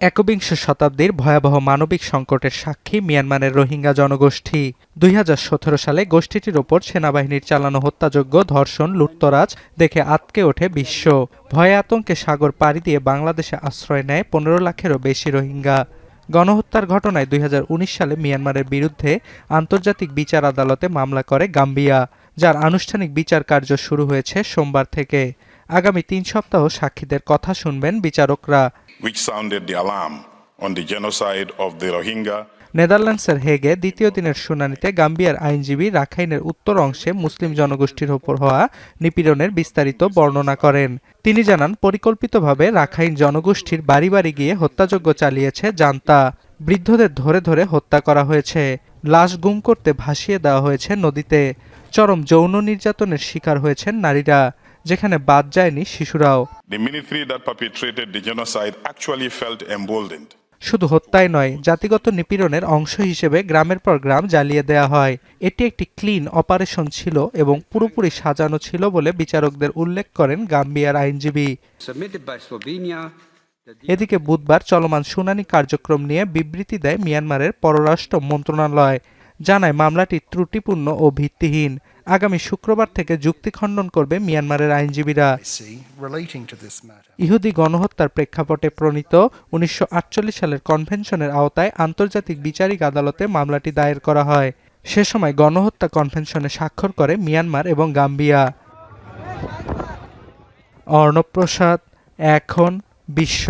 একবিংশ শতাব্দীর ভয়াবহ মানবিক সংকটের সাক্ষী মিয়ানমারের রোহিঙ্গা জনগোষ্ঠী। ২০১৭ সালে গোষ্ঠীটির ওপর সেনাবাহিনীর চালানো হত্যাযজ্ঞ, ধর্ষণ, লুটতরাজ দেখে আঁতকে ওঠে বিশ্ব। ভয়ে আতঙ্কে সাগর পাড়ি দিয়ে বাংলাদেশে আশ্রয় নেয় ১৫ লাখেরও বেশি রোহিঙ্গা। গণহত্যার ঘটনায় ২০১৯ সালে মিয়ানমারের বিরুদ্ধে আন্তর্জাতিক বিচার আদালতে মামলা করে গাম্বিয়া, যার আনুষ্ঠানিক বিচার কার্য শুরু হয়েছে সোমবার থেকে। আগামী ৩ সপ্তাহ সাক্ষীদের কথা শুনবেন বিচারকরা। নেদারল্যান্ডসের হেগে দ্বিতীয় দিনের শুনানিতে গাম্বিয়ার আইনজীবী রাখাইনের উত্তর অংশে মুসলিম জনগোষ্ঠীর ওপর হওয়া নিপীড়নের বিস্তারিত বর্ণনা করেন। তিনি জানান, পরিকল্পিতভাবে রাখাইন জনগোষ্ঠীর বাড়ি বাড়ি গিয়ে হত্যাযজ্ঞ চালিয়েছে জান্তা। বৃদ্ধদের ধরে ধরে হত্যা করা হয়েছে, লাশ গুম করতে ভাসিয়ে দেওয়া হয়েছে নদীতে। চরম যৌন নির্যাতনের শিকার হয়েছেন নারীরা, যেখানে বাদ যায়নি শিশুরাও। শুধু হত্যাই নয়, জাতিগত নিপীড়নের অংশ হিসেবে গ্রামের পর গ্রাম জ্বালিয়ে দেয়া হয়। এটি একটি ক্লিন অপারেশন ছিল এবং পুরোপুরি সাজানো ছিল বলে বিচারকদের উল্লেখ করেন গাম্বিয়ার আইনজীবী। এদিকে বুধবার চলমান শুনানি কার্যক্রম নিয়ে বিবৃতি দেয় মিয়ানমারের পররাষ্ট্র মন্ত্রণালয়। জানায়, মামলাটি ত্রুটিপূর্ণ ও ভিত্তিহীন। আগামী শুক্রবার থেকে যুক্তি খণ্ডন করবে মিয়ানমারের আইনজীবীরা। ইহুদি গণহত্যার প্রেক্ষাপটে প্রণীত ১৯৪৮ সালের কনভেনশনের আওতায় আন্তর্জাতিক বিচারিক আদালতে মামলাটি দায়ের করা হয়। সে সময় গণহত্যা কনভেনশনে স্বাক্ষর করে মিয়ানমার এবং গাম্বিয়া। অর্ণব প্রসাদ, এখন বিশ্ব।